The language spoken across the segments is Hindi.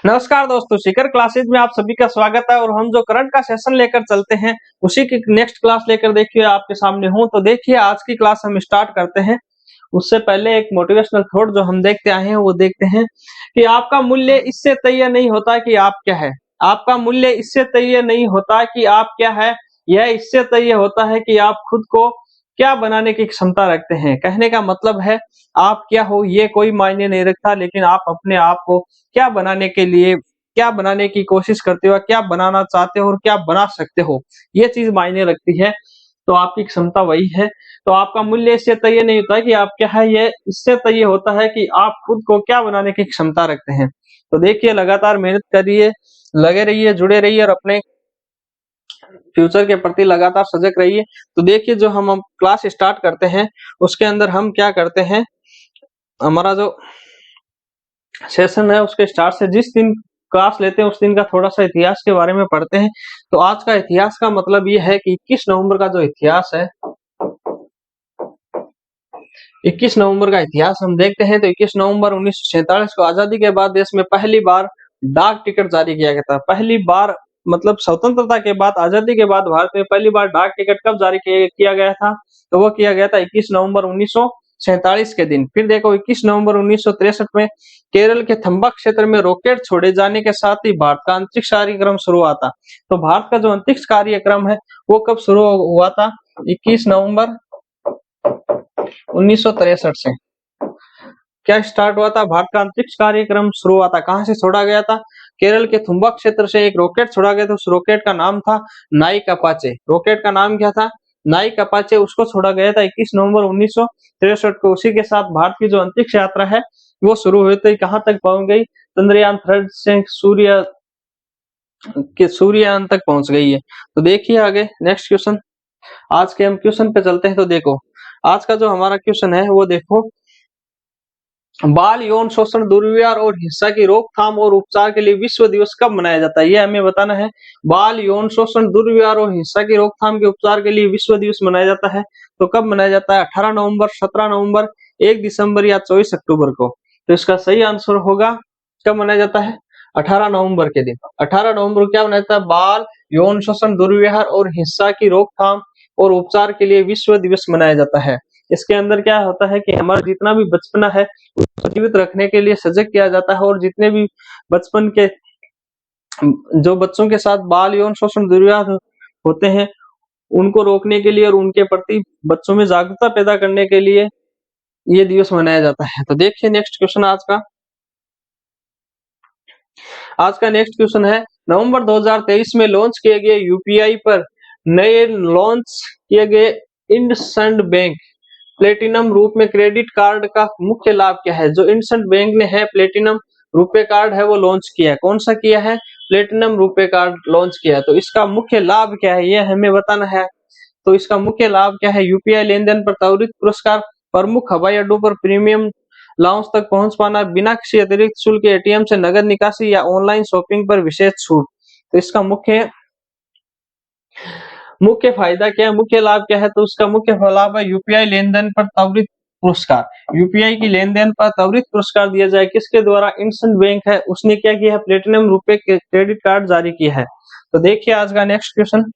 नमस्कार दोस्तों, शिखर क्लासेज में आप सभी का स्वागत है। और हम जो करंट का सेशन लेकर चलते हैं उसी की नेक्स्ट क्लास लेकर देखिए आपके सामने हूं। तो देखिए आज की क्लास हम स्टार्ट करते हैं। उससे पहले एक मोटिवेशनल थॉट जो हम देखते आए हैं वो देखते हैं कि आपका मूल्य इससे तय नहीं होता कि आप क्या है। आपका मूल्य इससे तय नहीं होता कि आप क्या है, यह इससे तय होता है कि आप खुद को क्या बनाने की क्षमता रखते हैं। कहने का मतलब है आप क्या हो ये कोई मायने नहीं रखता, लेकिन आप अपने आप को क्या बनाने के लिए क्या बनाने की कोशिश करते हो, क्या बनाना चाहते हो और क्या बना सकते हो, ये चीज मायने रखती है। तो आपकी क्षमता वही है। तो आपका मूल्य इससे तय नहीं होता कि आप क्या है, ये इससे तय होता है कि आप खुद को क्या बनाने की क्षमता रखते हैं। तो देखिए लगातार मेहनत करिए, लगे रहिए, जुड़े रहिए और अपने फ्यूचर के प्रति लगातार सजग रहिए। तो देखिए जो हम क्लास स्टार्ट करते हैं उसके अंदर हम क्या करते हैं, हमारा जो सेशन है उसके स्टार्ट से जिस दिन क्लास लेते हैं उस दिन का थोड़ा सा इतिहास के बारे में पढ़ते हैं। तो आज का इतिहास का मतलब ये है कि 21 नवंबर का जो इतिहास है, 21 नवंबर का इतिहास हम देखते हैं। तो 21 नवंबर 1947 को आजादी के बाद देश में पहली बार डाक टिकट जारी किया गया था। पहली बार मतलब स्वतंत्रता के बाद, आजादी के बाद भारत में पहली बार डाक टिकट कब जारी किया गया था? तो वो किया गया था 21 नवंबर 1947 के दिन। फिर देखो 21 नवंबर 1963 में केरल के थम्बा क्षेत्र में रॉकेट छोड़े जाने के साथ ही भारत का अंतरिक्ष कार्यक्रम शुरू हुआ था। तो भारत का जो अंतरिक्ष कार्यक्रम है वो कब शुरू हुआ था? 21 नवंबर 1963 से। क्या स्टार्ट हुआ था? भारत का अंतरिक्ष कार्यक्रम शुरू हुआ था। कहां से छोड़ा गया था? केरल के थुम्बा क्षेत्र से एक रॉकेट छोड़ा गया था। उस रॉकेट का नाम था नाइक अपाचे। रॉकेट का नाम क्या था? नाइक अपाचे। उसको छोड़ा गया था 21 नवंबर 1963 को। उसी के साथ भारत की जो अंतरिक्ष यात्रा है वो शुरू हुई थी। कहां तक पहुंच गई? चंद्रयान 3 से सूर्ययान तक पहुंच गई है। तो देखिए आगे नेक्स्ट क्वेश्चन। आज के हम क्वेश्चन पे चलते हैं। तो देखो आज का जो हमारा क्वेश्चन है वो देखो, बाल यौन शोषण, दुर्व्यवहार और हिंसा की रोकथाम और उपचार के लिए विश्व दिवस कब मनाया जाता है? ये हमें बताना है। बाल यौन शोषण, दुर्व्यवहार और हिंसा की रोकथाम के उपचार के लिए विश्व दिवस मनाया जाता है। तो कब मनाया जाता है? 18 नवंबर, 17 नवंबर, 1 दिसंबर या 24 अक्टूबर को। तो इसका सही आंसर होगा, कब मनाया जाता है? 18 नवंबर के दिन। 18 नवंबर को क्या मनाया जाता है? बाल यौन शोषण, दुर्व्यवहार और हिंसा की रोकथाम और उपचार के लिए विश्व दिवस मनाया जाता है। इसके अंदर क्या होता है कि हमारा जितना भी बचपना है उसको जीवित रखने के लिए सजग किया जाता है। और जितने भी बचपन के जो बच्चों के साथ बाल यौन शोषण, दुर्व्यवहार होते हैं उनको रोकने के लिए और उनके प्रति बच्चों में जागरूकता पैदा करने के लिए ये दिवस मनाया जाता है। तो देखिए नेक्स्ट क्वेश्चन आज का नेक्स्ट क्वेश्चन है, नवंबर 2023 में लॉन्च किए गए यूपीआई पर नए लॉन्च किए गए इंडसइंड बैंक प्लेटिनम रूप में क्रेडिट कार्ड का मुख्य लाभ क्या है? जो इंडसइंड बैंक ने है प्लेटिनम रुपए कार्ड है वो लॉन्च किया है। कौन सा किया है? प्लेटिनम रुपए कार्ड लॉन्च किया है। तो इसका मुख्य लाभ क्या है ये हमें बताना है। तो इसका मुख्य लाभ क्या है? यूपीआई लेन देन पर त्वरित पुरस्कार, प्रमुख हवाई अड्डों पर प्रीमियम लाउंज तक पहुंच पाना, बिना किसी अतिरिक्त शुल्क के एटीएम से नगद निकासी या ऑनलाइन शॉपिंग पर विशेष छूट। तो इसका मुख्य मुख्य फायदा क्या है, मुख्य लाभ क्या है? तो उसका मुख्य लाभ है यूपीआई लेन देन पर त्वरित पुरस्कार। यूपीआई की लेन देन पर त्वरित पुरस्कार दिया जाए। किसके द्वारा? इंडसइंड बैंक है, उसने क्या किया है? प्लेटिनम रुपए क्रेडिट कार्ड जारी किया है। तो देखिए आज का नेक्स्ट क्वेश्चन।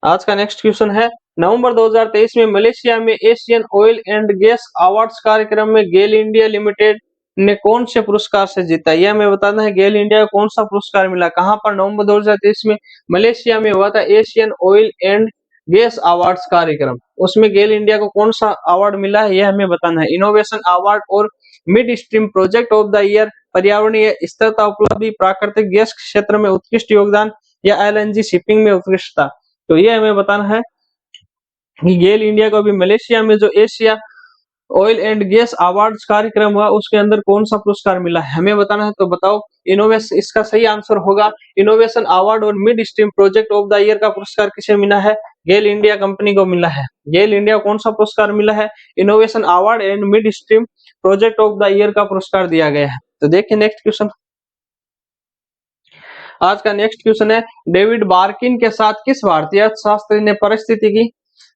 आज का नेक्स्ट क्वेश्चन है, नवंबर 2023 में मलेशिया में Asian oil and gas awards कार्यक्रम में गेल इंडिया लिमिटेड ने कौन से पुरस्कार से जीता? यह हमें बताना है। गेल इंडिया को कौन सा पुरस्कार मिला? कहां पर? नवंबर 2023 में मलेशिया में हुआ था Asian oil and gas awards कार्यक्रम। उसमें गेल इंडिया को कौन सा अवार्ड मिला है यह हमें बताना है। इनोवेशन अवार्ड और mid stream project of the year, पर्यावरणीय स्थिरता उपलब्धि, प्राकृतिक गैस क्षेत्र में उत्कृष्ट योगदान या एलएनजी शिपिंग में उत्कृष्टता। तो ये हमें बताना है कि गेल इंडिया को अभी मलेशिया में जो Asia oil and gas awards कार्यक्रम हुआ उसके अंदर कौन सा पुरस्कार मिला है हमें बताना है। तो बताओ इनोवेशन, इसका सही आंसर होगा इनोवेशन अवार्ड और mid stream project of the year का पुरस्कार किसे मिला है? गेल इंडिया कंपनी को मिला है। गेल इंडिया को कौन सा पुरस्कार मिला है? Innovation award and mid stream project of the year का पुरस्कार दिया गया है। तो देखिए नेक्स्ट क्वेश्चन। आज का नेक्स्ट क्वेश्चन है, डेविड बार्किन के साथ किस भारतीय अर्थशास्त्री ने पारिस्थितिकी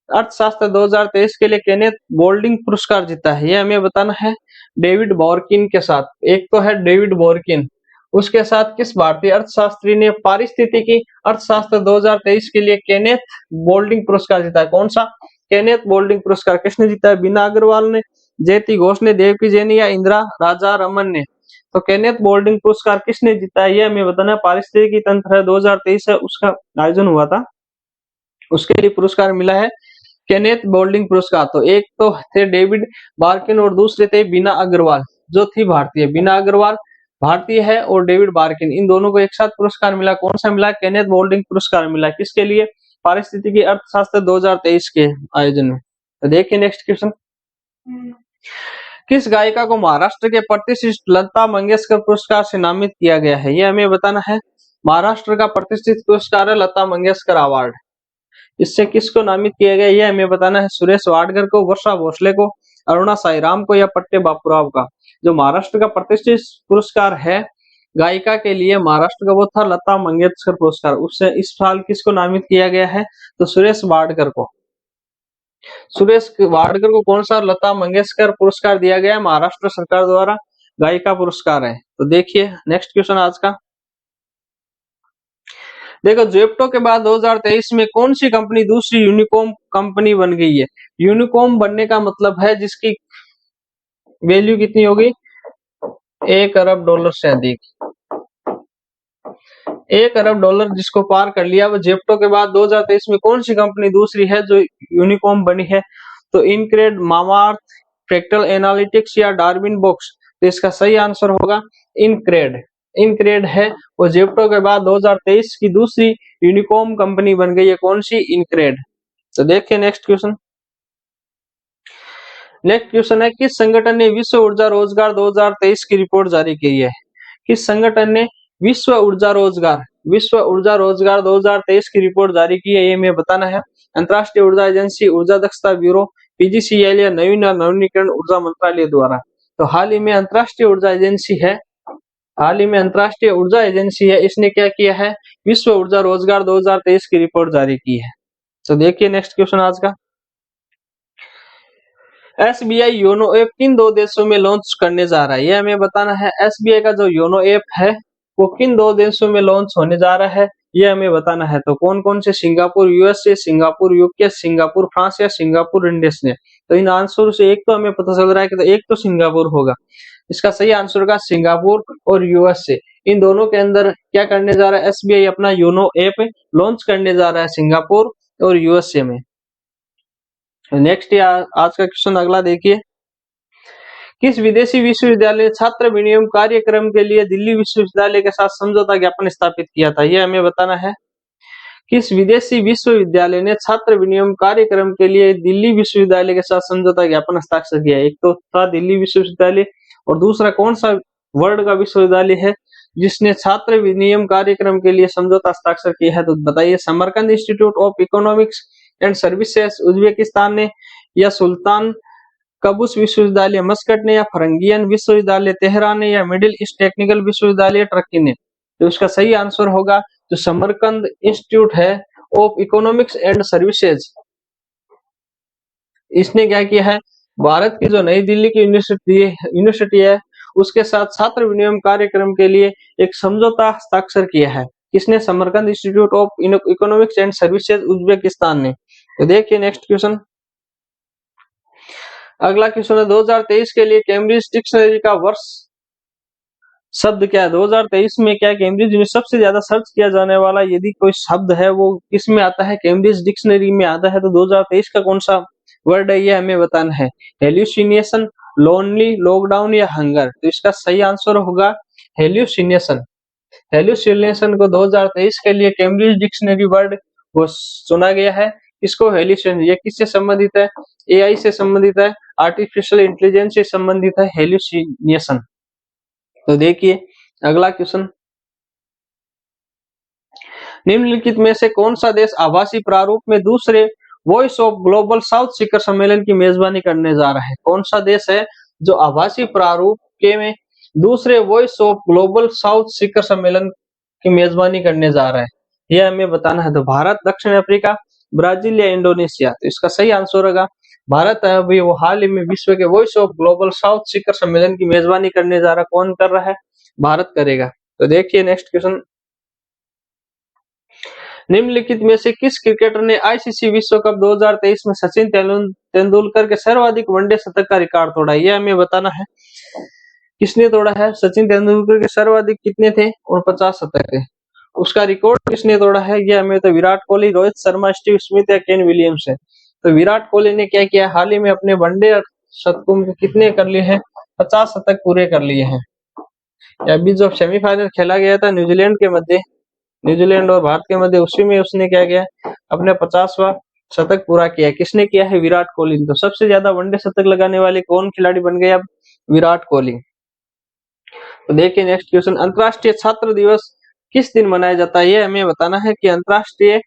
अर्थशास्त्र 2023 के लिए केनेथ बोल्डिंग पुरस्कार जीता है? ये हमें बताना है। डेविड बॉर्किन के साथ, एक तो है डेविड बॉर्किन, उसके साथ किस भारतीय अर्थशास्त्री ने पारिस्थितिकी अर्थशास्त्र 2023 के लिए केनेथ बोल्डिंग पुरस्कार जीता है? कौन सा केनेथ बोल्डिंग पुरस्कार किसने जीता है? बीना अग्रवाल ने, जेती घोष ने, देवकी जैन या इंदिरा राजा रमन ने? तो केनेथ बोल्डिंग पुरस्कार किसने जीता है? ये हमें बताना है। पारिस्थितिकी तंत्र 2023 है, उसका आयोजन हुआ था, उसके लिए पुरस्कार मिला है केनेथ बोल्डिंग पुरस्कार। तो एक तो थे डेविड बार्किन और दूसरे थे बीना अग्रवाल, जो थी भारतीय। बीना अग्रवाल भारतीय है और डेविड बार्किन, इन दोनों को एक साथ पुरस्कार मिला। कौन सा मिला? केनेथ बोल्डिंग पुरस्कार मिला। किसके लिए? पारिस्थितिकी अर्थशास्त्र 2023 के आयोजन में। तो देखिए नेक्स्ट क्वेश्चन, किस गायिका को महाराष्ट्र के प्रतिष्ठित लता मंगेशकर पुरस्कार से नामित किया गया है? ये हमें बताना है। महाराष्ट्र का प्रतिष्ठित पुरस्कार है लता मंगेशकर अवार्ड। इससे किसको नामित किया गया ये हमें बताना है। सुरेश वाडकर को, वर्षा भोसले को, अरुणा साईराम को या पट्टे बापूराव का? जो महाराष्ट्र का प्रतिष्ठित पुरस्कार है गायिका के लिए महाराष्ट्र का, वो था लता मंगेशकर पुरस्कार। उससे इस साल किसको नामित किया गया है? तो सुरेश वाडकर को। सुरेश वाडकर को कौन सा लता मंगेशकर पुरस्कार दिया गया है? महाराष्ट्र सरकार द्वारा गायिका पुरस्कार है। तो देखिए नेक्स्ट क्वेश्चन आज का, देखो जेप्टो के बाद 2023 में कौन सी कंपनी दूसरी यूनिकॉर्न कंपनी बन गई है? यूनिकॉर्न बनने का मतलब है जिसकी वैल्यू कितनी होगी? 1 अरब डॉलर से अधिक। 1 अरब डॉलर जिसको पार कर लिया, वो जेप्टो के बाद 2023 में कौन सी कंपनी दूसरी है जो यूनिकॉर्न बनी है? तो इनक्रेड, मामाअर्थ, फ्रैक्टल एनालिटिक्स या डार्विन बॉक्स? तो इसका सही आंसर होगा इनक्रेड। इनक्रेड है वो जेप्टो के बाद 2023 की दूसरी यूनिकॉर्न कंपनी बन गई है। कौन सी? इनक्रेड। तो देखिए नेक्स्ट क्वेश्चन, नेक्स्ट क्वेश्चन है, किस संगठन ने विश्व ऊर्जा रोजगार 2023 की रिपोर्ट जारी की है? किस संगठन ने विश्व ऊर्जा रोजगार 2023 की रिपोर्ट जारी की है? ये हमें बताना है। अंतर्राष्ट्रीय ऊर्जा एजेंसी, ऊर्जा दक्षता ब्यूरो, पीजीसीएल या नवीन और नवीनीकरण ऊर्जा मंत्रालय द्वारा? तो हाल ही में अंतर्राष्ट्रीय ऊर्जा एजेंसी है, इसने क्या किया है? विश्व ऊर्जा रोजगार 2023 की रिपोर्ट जारी की है। तो देखिए नेक्स्ट क्वेश्चन आज का, एसबीआई योनो ऐप किन 2 देशों में लॉन्च करने जा रहा है? ये हमें बताना है। एसबीआई का जो योनो ऐप है वो किन 2 देशों में लॉन्च होने जा रहा है, ये हमें बताना है। तो कौन कौन से? Singapore USA, Singapore UK, Singapore France या सिंगापुर इंडोनेशिया? तो इन आंसर से एक तो हमें पता चल रहा है कि तो एक तो सिंगापुर होगा। इसका सही आंसर होगा सिंगापुर और यूएसए। इन दोनों के अंदर क्या करने जा रहा है? एसबीआई अपना योनो ऐप लॉन्च करने जा रहा है सिंगापुर और यूएसए में। नेक्स्ट आज का क्वेश्चन अगला देखिए, किस विदेशी विश्वविद्यालय ने छात्र विनिमय कार्यक्रम के लिए दिल्ली विश्वविद्यालय के साथ समझौता ज्ञापन स्थापित किया था? यह हमें बताना है। किस विदेशी विश्वविद्यालय ने छात्र विनिमय कार्यक्रम के लिए दिल्ली विश्वविद्यालय के साथ समझौता ज्ञापन हस्ताक्षर किया? एक तो था दिल्ली विश्वविद्यालय और दूसरा कौन सा वर्ल्ड का विश्वविद्यालय है जिसने छात्र विनिमय कार्यक्रम के लिए समझौता हस्ताक्षर किया है? तो बताइए। Samarkand institute of economics and services Uzbekistan ने, या सुल्तान कबूस विश्वविद्यालय मस्कट ने, या फरंगियन विश्वविद्यालय तेहरान ने, या मिडिल ईस्ट टेक्निकल विश्वविद्यालय टर्की ने? तो इसका सही आंसर होगा जो समरकंद इंस्टीट्यूट है ऑफ इकोनॉमिक्स एंड सर्विसेज, इसने क्या किया है? भारत की जो नई दिल्ली की यूनिवर्सिटी है उसके साथ छात्र विनिमय कार्यक्रम के लिए एक समझौता हस्ताक्षर किया है। किसने? Samarkand institute of economics and services Uzbekistan ने। तो देखिए नेक्स्ट क्वेश्चन, अगला क्वेश्चन है 2023 के लिए कैम्ब्रिज डिक्शनरी का वर्ष शब्द क्या है? 2023 में क्या कैम्ब्रिज में सबसे ज्यादा सर्च किया जाने वाला यदि कोई शब्द है वो किसमें आता है? कैम्ब्रिज डिक्शनरी में आता है। तो 2023 का कौन सा वर्ड है ये हमें बताना है। हेल्यूसिनेशन, लोनली, लॉकडाउन या हंगर? तो इसका सही आंसर होगा हेल्यूसिनेशन। हेल्यूसिनेशन को 2023 के लिए कैम्ब्रिज डिक्शनरी वर्ड वो चुना गया है। इसको हेल्यूसिनेशन, ये किससे संबंधित है? एआई से संबंधित है, आर्टिफिशियल इंटेलिजेंस से संबंधित है हेल्यूसिनेशन। तो देखिए अगला क्वेश्चन, निम्नलिखित में से कौन सा देश आभासी प्रारूप में दूसरे वॉइस ऑफ ग्लोबल साउथ शिखर सम्मेलन की मेजबानी करने जा रहा है? कौन सा देश है जो आभासी प्रारूप के में दूसरे वॉइस ऑफ ग्लोबल साउथ शिखर सम्मेलन की मेजबानी करने जा रहा है, यह हमें बताना है। तो भारत, दक्षिण अफ्रीका, ब्राजील या इंडोनेशिया? तो इसका सही आंसर होगा भारत है। अभी वो हाल ही में विश्व के वॉइस ऑफ ग्लोबल साउथ शिखर सम्मेलन की मेजबानी करने जा रहा। कौन कर रहा है? भारत करेगा। तो देखिए नेक्स्ट क्वेश्चन, निम्नलिखित में से किस क्रिकेटर ने आईसीसी विश्व कप 2023 में सचिन तेंदुलकर के सर्वाधिक वनडे शतक का रिकॉर्ड तोड़ा? यह हमें बताना है। किसने तोड़ा है? सचिन तेंदुलकर के सर्वाधिक कितने थे? 49 शतक थे। उसका रिकॉर्ड किसने तोड़ा है? यह हमें तो विराट कोहली, रोहित शर्मा, स्टीव स्मिथ या केन विलियम्स है। तो विराट कोहली ने क्या किया, हाल ही में अपने वनडे शतकों में कितने कर लिए हैं? 50 शतक पूरे कर लिए हैं। अभी जो सेमीफाइनल खेला गया था न्यूजीलैंड और भारत के मध्य, उसी में उसने क्या किया, अपने 50वां शतक पूरा किया। किसने किया है? विराट कोहली ने। तो सबसे ज्यादा वनडे शतक लगाने वाले कौन खिलाड़ी बन गए अब? विराट कोहली। तो देखिए नेक्स्ट क्वेश्चन, अंतर्राष्ट्रीय छात्र दिवस किस दिन मनाया जाता है? ये हमें बताना है कि अंतर्राष्ट्रीय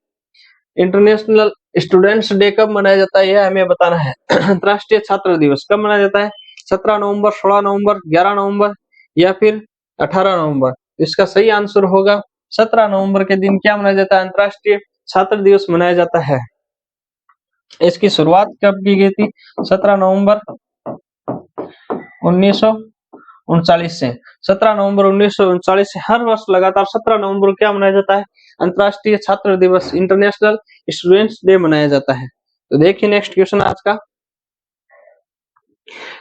इंटरनेशनल स्टूडेंट्स डे कब मनाया जाता है, यह हमें बताना है। अंतर्राष्ट्रीय छात्र दिवस कब मनाया जाता है? 17 नवंबर, 16 नवंबर, 11 नवंबर या फिर 18 नवंबर? इसका सही आंसर होगा 17 नवंबर के दिन क्या मनाया जाता है? अंतर्राष्ट्रीय छात्र दिवस मनाया जाता है। इसकी शुरुआत कब की गई थी? 17 नवंबर 1939 से। 17 नवंबर 1939 से हर वर्ष लगातार 17 नवंबर को क्या मनाया जाता है? अंतर्राष्ट्रीय छात्र दिवस, इंटरनेशनल स्टूडेंट्स डे मनाया जाता है। तो देखिए नेक्स्ट क्वेश्चन आज का,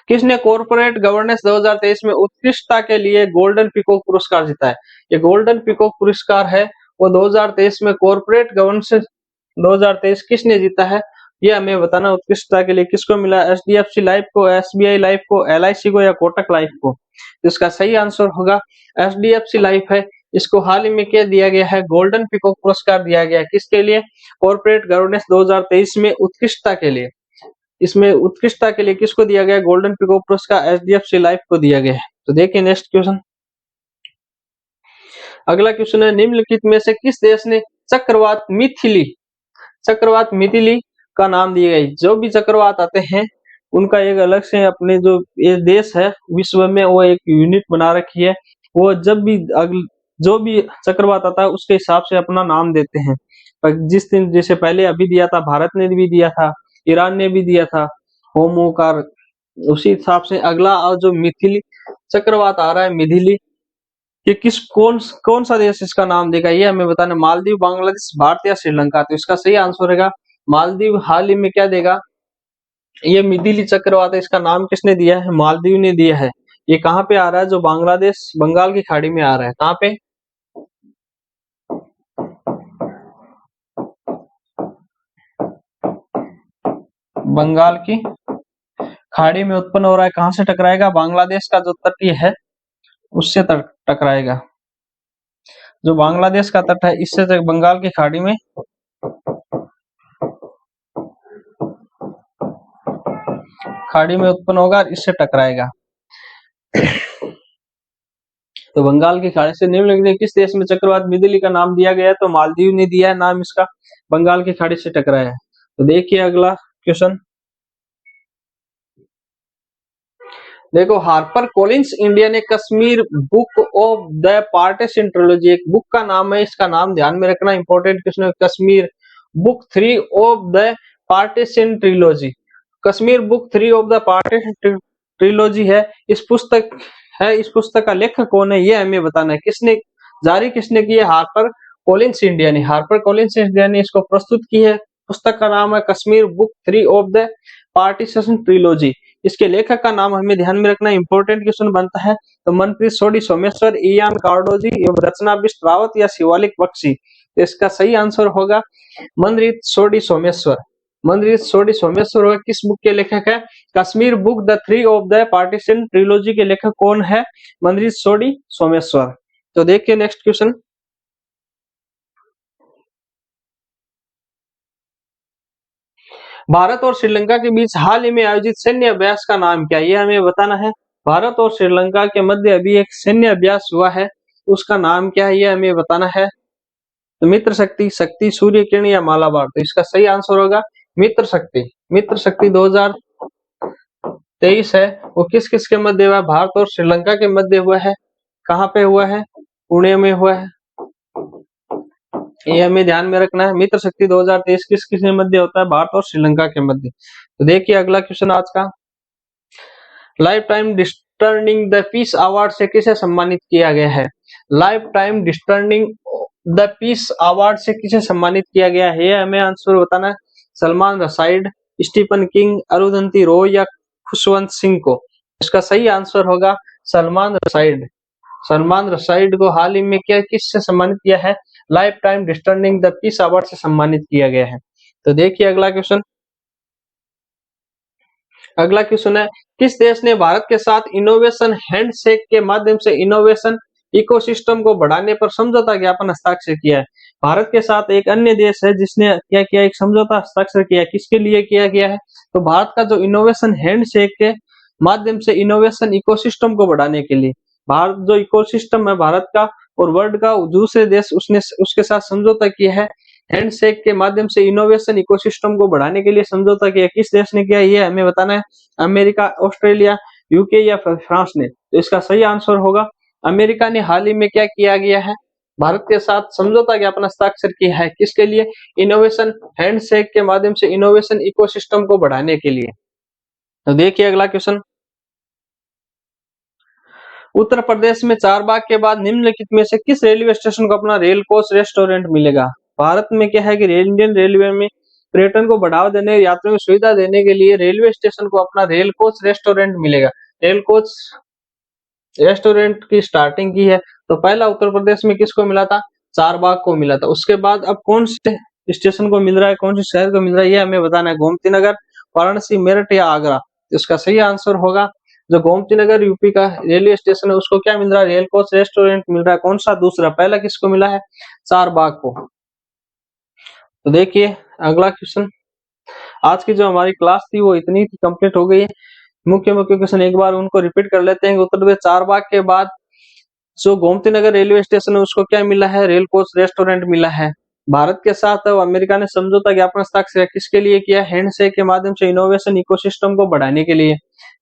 किसने कॉर्पोरेट गवर्नेंस 2023 में उत्कृष्टता के लिए गोल्डन पीकॉक पुरस्कार जीता है? ये गोल्डन पीकॉक पुरस्कार है वो 2023 में कॉर्पोरेट गवर्नेंस 2023 किसने जीता है, ये हमें बताना। उत्कृष्टता के लिए किसको मिला? एचडीएफसी लाइफ को, एसबीआई लाइफ को, एलआईसी को या कोटक लाइफ को? तो इसका सही आंसर होगा एचडीएफसी लाइफ है। इसको हाल ही में क्या दिया गया है? गोल्डन पीकॉक पुरस्कार दिया गया है। किसके लिए? कॉर्पोरेट गवर्नेंस 2023 में उत्कृष्टता के लिए। इसमें उत्कृष्टता के लिए किसको दिया गया? गोल्डन पीकॉक पुरस्कार एचडीएफसी लाइफ को दिया गया है। तो देखिए नेक्स्ट क्वेश्चन, अगला क्वेश्चन है, निम्नलिखित में से किस देश ने चक्रवात मिथिली का नाम दिया गया? जो भी चक्रवात आते हैं उनका एक अलग से अपने जो ये देश है विश्व में वो एक यूनिट बना रखी है। वो जब भी जो भी चक्रवात आता है उसके हिसाब से अपना नाम देते हैं। पर जिस दिन जैसे पहले अभी दिया था, भारत ने भी दिया था, ईरान ने भी दिया था होमोकार, उसी हिसाब से अगला और जो मिथिली चक्रवात आ रहा है मिथिली, ये कौन सा देश इसका नाम देगा, ये हमें बताना। मालदीव, बांग्लादेश, भारत या श्रीलंका? तो इसका सही आंसर रहेगा मालदीव। हाल ही में क्या देगा, ये मिथिली चक्रवात है, इसका नाम किसने दिया है? मालदीव ने दिया है। ये कहाँ पे आ रहा है? जो बांग्लादेश, बंगाल की खाड़ी में आ रहा है। कहाँ पे? बंगाल की खाड़ी में उत्पन्न हो रहा है। कहां से टकराएगा? बांग्लादेश का जो तटीय है उससे टकराएगा। जो बांग्लादेश का तट है इससे बंगाल की खाड़ी में उत्पन्न होगा, इससे टकराएगा। तो बंगाल की खाड़ी से निम्नलिखित किस देश में चक्रवात मिथिली का नाम दिया गया है? तो मालदीव ने दिया है नाम इसका, बंगाल की खाड़ी से टकराया है। तो देखिए अगला क्वेश्चन, देखो हार्पर कॉलिंस इंडिया ने Kashmir book of the partition trilogy, एक बुक का नाम है, इसका नाम ध्यान में रखना, इंपॉर्टेंट क्वेश्चन है। Kashmir book 3 of the partition trilogy, Kashmir book 3 of the partition trilogy है। इस पुस्तक का लेखक कौन है, ये हमें बताना है। किसने की है? हार्पर कॉलिंस इंडिया ने। हार्पर कॉलिंस इंडिया ने इसको प्रस्तुत की है। पुस्तक का नाम है Kashmir book 3 of the partition trilogy. इसके लेखक का नाम हमें ध्यान में रखना, इंपॉर्टेंट क्वेश्चन बनता है। तो मनप्रीत सोडी सोमेश्वर, इयान कार्डोजी, रचना बिष्ट रावत या शिवालिक बख्शी? तो इसका सही आंसर होगा मनप्रीत सोडी सोमेश्वर। मनप्रीत सोडी सोमेश्वर होगा किस बुक के लेखक है? Kashmir book the 3 of the partition trilogy के लेखक कौन है? मनप्रीत सोडी सोमेश्वर। तो देखिए नेक्स्ट क्वेश्चन, भारत और श्रीलंका के बीच हाल ही में आयोजित सैन्य अभ्यास का नाम क्या है? ये हमें बताना है। भारत और श्रीलंका के मध्य अभी एक सैन्य अभ्यास हुआ है, उसका नाम क्या है, ये हमें बताना है। तो मित्र शक्ति, शक्ति, सूर्य किरण या मालाबार? तो इसका सही आंसर होगा मित्र शक्ति। मित्र शक्ति 2023 है, वो किस किस के मध्य हुआ है? भारत और श्रीलंका के मध्य हुआ है। कहाँ पे हुआ है? पुणे में हुआ है। ये हमें ध्यान में रखना है। मित्र शक्ति 2023 किस किसके मध्य होता है? भारत और श्रीलंका के मध्य। तो देखिए अगला क्वेश्चन आज का, lifetime disturbing the peace award से किसे सम्मानित किया गया है? Lifetime disturbing the peace award से किसे सम्मानित किया गया है? ये हमें आंसर बताना है। सलमान रसाइड, स्टीफन किंग, अरुंधति रॉय या खुशवंत सिंह को। इसका सही आंसर होगा सलमान रसाइड। सलमान रसाइड को हाल ही में क्या किससे सम्मानित किया है? Lifetime disturbing the peace award से सम्मानित किया गया है। तो देखिए अगला क्वेश्चन, अगला क्वेश्चन है, किस देश ने भारत के साथ इनोवेशन हैंडशेक के माध्यम से इनोवेशन इकोसिस्टम को बढ़ाने पर समझौता ज्ञापन हस्ताक्षर किया है? भारत के साथ एक अन्य देश है जिसने क्या किया, एक समझौता हस्ताक्षर किया। किसके लिए किया गया है? तो भारत का जो इनोवेशन हैंडशेक के माध्यम से इनोवेशन इकोसिस्टम को बढ़ाने के लिए, भारत जो इकोसिस्टम है भारत का और वर्ल्ड का दूसरे देश उसने उसके साथ समझौता किया है। हैंडशेक के माध्यम से इनोवेशन इकोसिस्टम को बढ़ाने के लिए समझौता किया। किस देश ने किया ये हमें बताना है। अमेरिका, ऑस्ट्रेलिया, यूके या फ्रांस ने। तो इसका सही आंसर होगा अमेरिका ने हाल ही में क्या किया गया है? भारत के साथ समझौता ज्ञापन हस्ताक्षर किया है। किसके लिए? इनोवेशन हैंडशेक के माध्यम से इनोवेशन इकोसिस्टम को बढ़ाने के लिए। तो देखिए अगला क्वेश्चन, उत्तर प्रदेश में चारबाग के बाद निम्नलिखित में से किस रेलवे स्टेशन को अपना रेल कोच रेस्टोरेंट मिलेगा? भारत में क्या है कि इंडियन रेलवे में पर्यटन को बढ़ावा देने, यात्रियों को सुविधा देने के लिए रेलवे स्टेशन को अपना रेल कोच रेस्टोरेंट मिलेगा। रेल कोच रेस्टोरेंट की स्टार्टिंग की है तो पहला उत्तर प्रदेश में किसको मिला था? चारबाग को मिला था। उसके बाद अब कौन से स्टेशन को मिल रहा है, कौन से शहर को मिल रहा है, ये हमें बताना है। गोमती नगर, वाराणसी, मेरठ या आगरा। इसका सही आंसर होगा जो गोमती नगर यूपी का रेलवे स्टेशन है उसको क्या मिल रहा है? रेल कोच रेस्टोरेंट मिल रहा है। कौन सा? दूसरा। पहला किसको मिला है? चारबाग को। तो देखिए अगला क्वेश्चन, आज की जो हमारी क्लास थी वो इतनी कंप्लीट हो गई है। मुख्य मुख्य क्वेश्चन एक बार उनको रिपीट कर लेते हैं। उत्तर प्रदेश चारबाग के बाद जो गोमती नगर रेलवे स्टेशन है उसको क्या मिला है? रेल कोच रेस्टोरेंट मिला है। भारत के साथ अमेरिका ने समझौता ज्ञापन हस्ताक्षर किसके लिए किया? हैंडशेक के माध्यम से इनोवेशन इकोसिस्टम को बढ़ाने के लिए।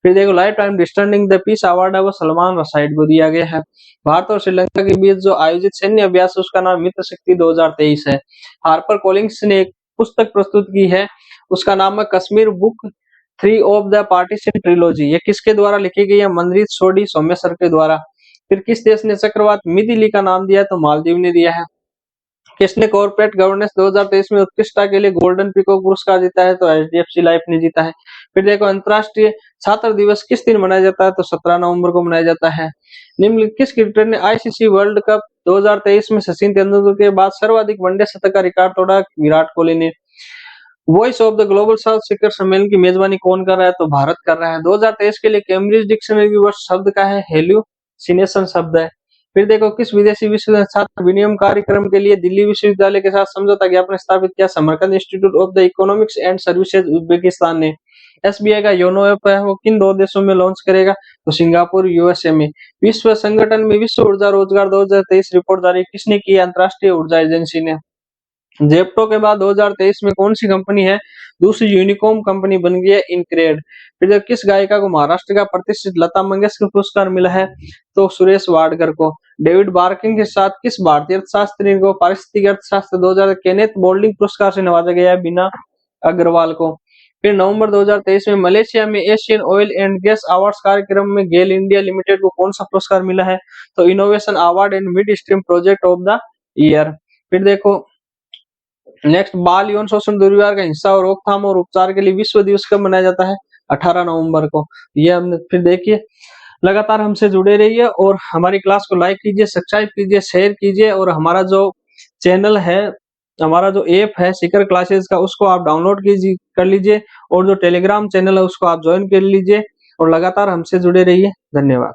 फिर देखो lifetime disturbing the peace award है वो सलमान रसाइड को दिया गया है। भारत और श्रीलंका के बीच जो आयोजित सैन्य अभ्यास है उसका नाम मित्र शक्ति 2023 है। हार्पर कॉलिंग्स ने एक पुस्तक प्रस्तुत की है, उसका नाम है Kashmir book 3 of the partition trilogy. ये किसके द्वारा लिखी गई है? मनरीत सोडी सोमेश्वर के द्वारा। फिर किस देश ने चक्रवात मिथिली का नाम दिया? तो मालदीव ने दिया है। किसने कॉर्पोरेट गवर्नेंस 2023 में उत्कृष्टता के लिए गोल्डन पीकॉक पुरस्कार जीता है? तो एचडीएफसी लाइफ ने जीता है। फिर देखो अंतरराष्ट्रीय छात्र दिवस किस दिन मनाया जाता है? तो 17 नवंबर को मनाया जाता है। निम्नलिखित किस क्रिकेटर ने आईसीसी वर्ल्ड कप 2023 में सचिन तेंदुलकर के बाद सर्वाधिक वनडे शतक का रिकॉर्ड तोड़ा? विराट कोहली ने। Voice of the global south शिखर सम्मेलन की मेजबानी कौन कर रहा है? तो भारत कर रहा है। 2023 के लिए कैम्ब्रिज डिक्शनरी वर्ष शब्द का है हेल्यूसिनेशन शब्द है। फिर देखो किस विदेशी विश्व छात्र विनिमय कार्यक्रम के लिए दिल्ली विश्वविद्यालय के साथ समझौता ज्ञापन स्थापित किया? Samarkand institute of the economics and services Uzbekistan ने। एसबीआई का योनो ऐप है वो किन 2 देशों में लॉन्च करेगा? तो सिंगापुर, यूएसए में। विश्व संगठन में विश्व ऊर्जा रोजगार 2023 रिपोर्ट जारी किसने की? अंतरराष्ट्रीय ऊर्जा एजेंसी ने। जेप्टो के बाद 2023 में कौन सी कंपनी है दूसरी यूनिकॉर्न कंपनी बन गई है? इनक्रेड। फिर जब किस गायिका को महाराष्ट्र का प्रतिष्ठित लता मंगेशकर पुरस्कार मिला है? तो सुरेश वाडकर को। डेविड बार्किंग के साथ किस भारतीय अर्थशास्त्री को पारिस्थितिक अर्थशास्त्र 2000 केनेथ बोल्डिंग पुरस्कार से नवाजा गया है? बीना अग्रवाल को। फिर नवंबर 2023 में मलेशिया में Asian oil and gas awards कार्यक्रम में गेल इंडिया लिमिटेड को कौन सा पुरस्कार मिला है? तो innovation award and mid stream project of the year. फिर देखो नेक्स्ट, बाल यौन शोषण दुर्व्यवहार का हिंसा और रोकथाम और उपचार के लिए विश्व दिवस कब मनाया जाता है? 18 नवंबर को। ये हमने फिर देखिए लगातार हमसे जुड़े रहिए और हमारी क्लास को लाइक कीजिए, सब्सक्राइब कीजिए, शेयर कीजिए और हमारा जो चैनल है, हमारा जो ऐप है शिखर क्लासेस का उसको आप डाउनलोड कीजिए कर लीजिए और जो टेलीग्राम चैनल है उसको आप ज्वाइन कर लीजिए और लगातार हमसे जुड़े रहिए। धन्यवाद।